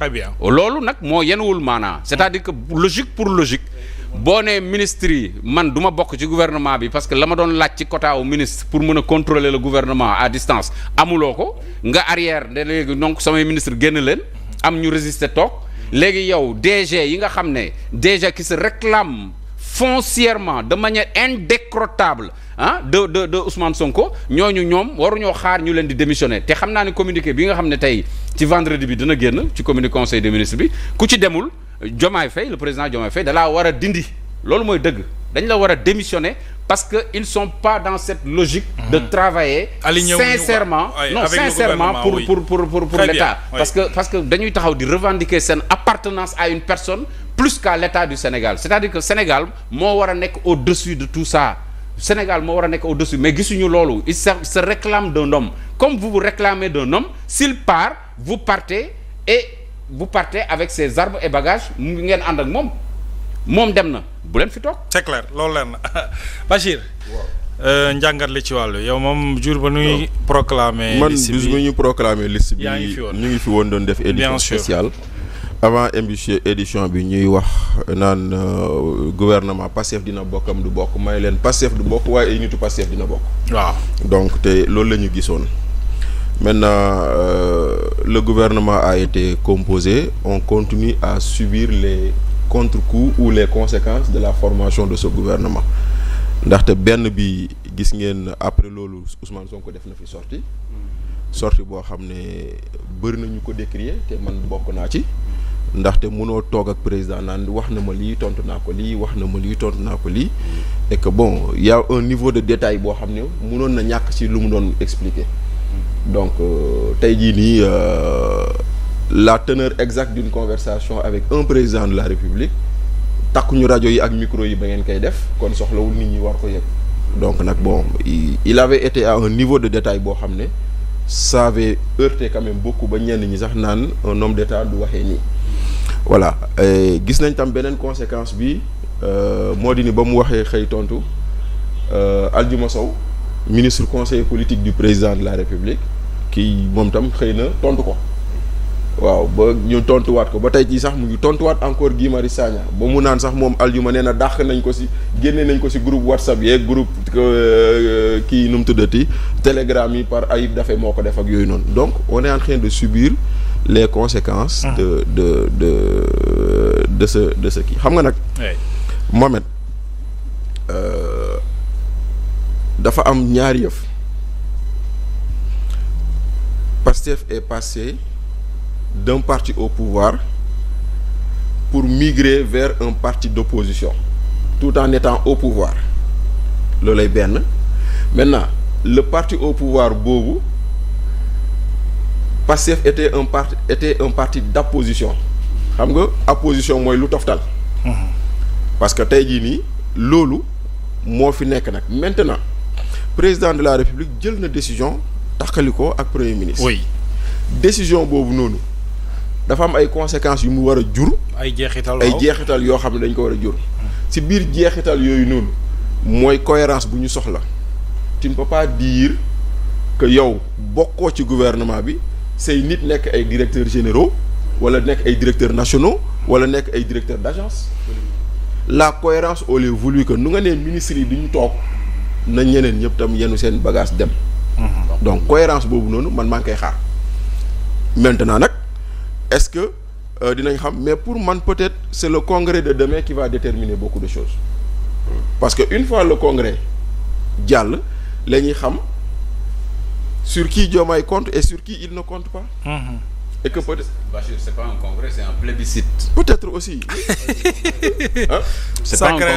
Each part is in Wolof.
très bien loolu nag moo yenuwul maanaa c'est-à-dire que logique pour logique boo nee ministre yi man du ma bokk ci gouvernement bi parce que la ma doon laaj ci quota au ministre pour mën a contrôler le gouvernement à distance amuloo ko nga arrière de léegi donc samay ministre génn leen am ñu résister toog léegi yow DG yi nga xam ne DG qui se réclame foncièrement de manière indécrottable de Ousmane Sonko ñooñu ñoom waruñoo xaar ñu leen di démissionner te xam naa ne communiqué bi nga xam ne tey ci vendredi bi dina génn ci communiqué conseil des ministres bi ku ci demul Diomaye Faye le président Diomaye Faye da laa war a dindi loolu mooy dëgg dañ la war a démissionner parce que ils sont pas dans cette logique de travailler sincèrement pour l'État parce que dañuy taxaw di revendiquer seen appartenance à une personne plus qu'à l'État du Sénégal c'est-à-dire que Sénégal moo war a nekk au-dessus de tout ça Sénégal moo war a nekk au-dessus mais gisuñu loolu il se réclame d'un homme comme vous vous réclamez d'un homme s'il part vous partez avec ses armes et bagages mu ngeen ànd ak moom dem na bu leen fi toog. c'est clair loolu leer na Bachir. njàngat li ci wàllu yow moom jour ba nuy proclamer. man liste bis bi bu ñu proclamer liste bi yaa ngi fi woon. ñu ngi fi woon doon def édition Bien sûr. spéciale avant édition bi ñuy wax naan gouvernement Pastef dina bokkam du bokk may leen Pastef du bokk waaye ay nitu Pastef dina bokk. waaw donc te loolu la ñu gisoon maintenant le gouvernement a été composé on continue à subir les contre-coups ou les conséquences de la formation de ce gouvernement ndaxte benn bi gis ngeen après loolu Ousmane Sonko def na fi sortie boo xam ne bëri na ñu ko décrier te man bokk naa ci ndaxte mënoo toog ak président naan wax na ma lii tontu naa ko lii wax na ma lii tontu naa ko lii et que bon y a un niveau de détail boo xam ne mënoon na ñàkk ci lu mu doon expliquer donc tey jii nii la teneur exacte d'une conversation avec un président de la République takkuñu rajo yi ak micro yi ba ngeen koy def kon soxlawul nit ñi war ko yëg donc nag bon il avait été à un niveau de détail boo xam ne ça avait heurté quand même beaucoup ba ñenn ñi sax naan un homme d'État du waxee nii voilà gis nañ tam beneen conséquence bi moo di ni ba mu waxee xëy tontu Aldiouma Sow ministre conseiller politique du président de la République kii moom tam xëy na tontu ko waaw ba ñu tontuwaat ko ba tey jii sax mu ngi tontuwaat encore Guy Marius Sagna ba mu naan sax moom Aldiouma nee na dàq nañ ko si génne nañ ko si groupe WhatsApp yeeg groupe kii nu mu tuddati Telegram yi par Ayib Daffé moo ko def ak yooyu noonu donc on est en train de subir les conséquences de ce kii xam nga nag Mohamed dafa am ñaari yëf Pastef est passé d'un parti au pouvoir pour migrer vers un parti d'opposition tout en étant au pouvoir loolay benn maintenant le parti au pouvoir boobu Pastef était un parti d'opposition xam nga opposition mooy lu toftal parce que tey jii nii loolu moo fi nekk nag maintenant président de la République jël na décision taxali ko ak premier ministre. oui décision boobu noonu dafa am ay conséquences yu mu war a jur. ay jeexital yoo xam ne dañ ko war a jur. ci biir jeexital yooyu noonu mooy cohérence bu ñu soxla. tu ne peux pas dire que yow bokkoo ci gouvernement bi say nit nekk ay directeurs généraux wala nekk ay directeurs nationaux wala nekk ay directeurs d'agence. la cohérence aurait voulu que nu nga nee ministres yi du ñu toog na ñeneen ñëpp tam yenu seen bagage dem. donc cohérence boobu noonu man maa ngi koy xaar maintenant nag est-ce que dinañ xam mais pour man peut-être c'est le congrès de demain qui va déterminer beaucoup de choses parce que une fois le congrès jàll la ñuy xam sur qui Diomaye compte et sur qui il ne compte pas. Et que peut-être Bachir, c'est pas un congrès, c'est un plébiscite. Peut-être aussi. Hein? C'est pas un congrès,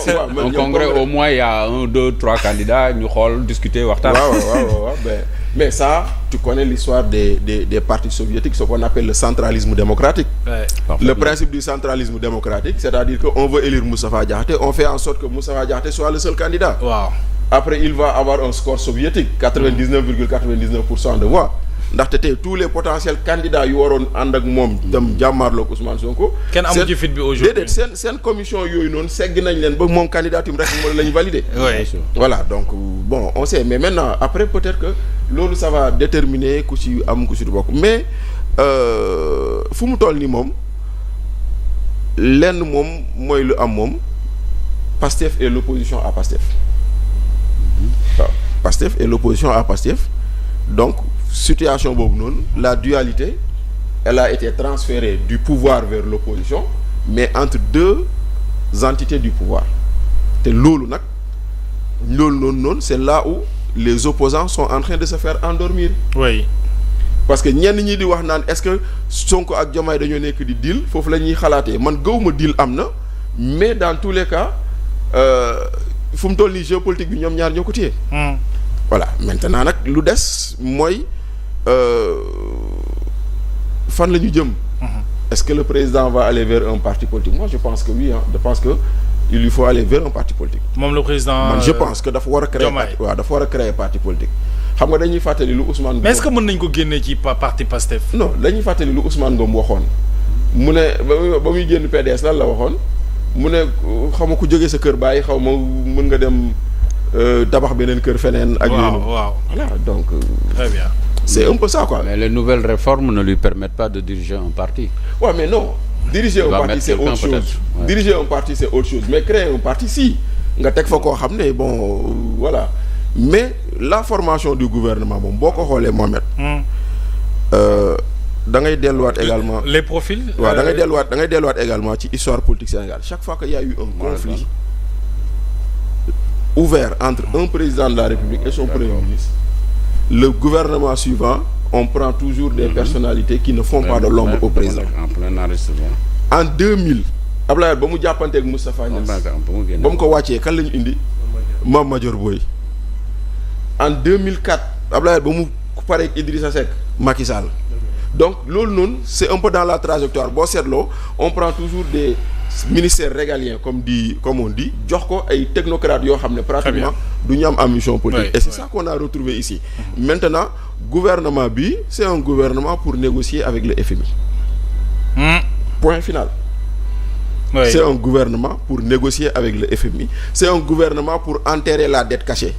c'est un plébiscite. Un congrès, au moins, il y a 1, 2, 3 candidats, ñu xool discuter waxtaan. waaw mais ça, tu connais l'histoire des partis soviétiques, ce qu'on appelle le centralisme démocratique. Ouais. Le principe du centralisme démocratique, c'est-à-dire qu'on veut élire Moustapha Diakhaté, on fait en sorte que Moustapha Diakhaté soit le seul candidat. waaw Après, il va avoir un score soviétique, 99,99% de voix. ndaxte tey tous les potentiels candidats yu waroon ànd ak moom dem jàmmaarloo ak Ousmane Sonko. kenn amu ci fit bi aujourd'hui déedéet seen commission yooyu noonu segg nañ leen ba moom candidature rek moo la ñu validé. oui voilà donc bon on sait mais maintenant après peut-être que loolu ça va déterminer ku ci am ku ci du bokk mais fu mu toll nii moom lenn moom mooy lu am moom Pastef et l'opposition à Pastef waaw Pastef et l'opposition à Pastef donc situation boobu noonu la dualité elle a été transférée du pouvoir vers l'opposition mais entre deux entités du pouvoir te loolu nag noonu c'est là où les opposants sont en train de se faire endormir. Oui. Parce que ñenn ñi di wax naan est-ce que Sonko ak Diomaye dañoo nekk di deal foofu la ñuy xalaatee man gëwuma deal am na mais dans tous les cas fu mu toll nii géopolitique bi ñoom ñaar ñoo ko téye. Voilà maintenant nag lu des mooy fan la ñu jëm. Est-ce que le président va aller vers un parti politique? Moi je pense que oui, je pense que il lui faut aller vers un parti politique. Moom le président man je pense que dafa war a créer dafa war a créer parti politique. Xam nga dañuy fàttali lu Ousmane Ngom. Mais est-ce que mën nañ ko génne ci parti Pastef? Non dañuy fàttali lu Ousmane Ngom waxoon mu ne ba muy génn PDS lan la waxoon mu ne xaw ma ku jógee sa kër bàyyi xaw ma mën nga dem tabax beneen kër feneen. ak yéen waaw voilà donc. Très bien. C'est un peu ça quoi. Mais les nouvelles réformes ne lui permettent pas de diriger un parti. Ouais mais non. Diriger un parti c'est autre chose. Ouais. Diriger un parti c'est autre chose mais créer un parti si nga teg fa koo xam ne bon voilà mais la formation du gouvernement moom boo ko xoolee Mohamed. da ngay delluwaat également. Les profils. waaw da ngay delluwaat également ci histoire politique Sénégal chaque fois qu'il y a eu un conflit ouvert entre un président de la République et son premier ministre le gouvernement suivant on prend toujours des personnalités qui ne font pas de l'ombre au président. En plein enregistrement. En 2000 Abdoulaye ba mu jàppanteeg Moustapha Niasse ba mu ko wàccee kan la ñu indi Mame Madior Boye en 2004 Abdoulaye ba mu pareeg Idrissa Seck Macky Sall donc loolu noonu c'est un peu dans la trajectoire boo seetloo on prend toujours des ministères régaliens comme on dit jox ko ay technocrates yoo xam ne pratiquement du ñu am ambition politique et c'est ça qu'on a retrouvé ici maintenant gouvernement bi c'est un gouvernement pour négocier avec le FMI point final. Oui. C'est un gouvernement pour négocier avec le FMI. C'est un gouvernement pour enterrer la dette cachée.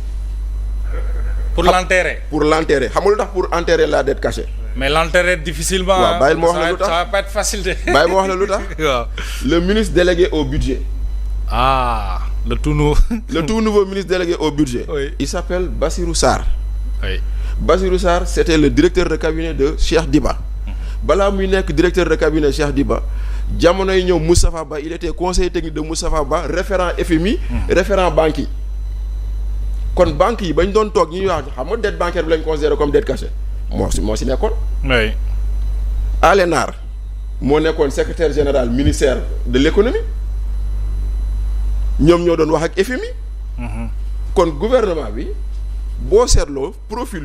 Pour l'enterrer. Pour l'enterrer. Xam nga lu tax pour enterrer la dette cachée. Mais l'enterrer difficilement. waaw bàyyil ma wax la lu tax ça va pas être facile de. bàyyil ma wax la lu tax. waaw. Le ministre délégué au budget. Ah, le tout nouveau ministre délégué au budget. Oui. Il s'appelle Bassirou Sarr. Oui. Bassirou Sarr c'était le directeur de cabinet de Cheikh Diba. Balaa muy nekk directeur de cabinet Cheikh Diba jamono yi ñëw Moustapha Ba il était conseiller technique de Moustapha Ba référent FMI référent banque yi kon banque yi bañ doon toog ñuy wax xam nga dette bancaire bi lañ considéré comme dette cachée moo si nekkoon. Oui. Alé Nar moo nekkoon secrétaire général ministère de l'économie ñoom ñoo doon wax ak FMI. kon gouvernement bi boo seetloo profil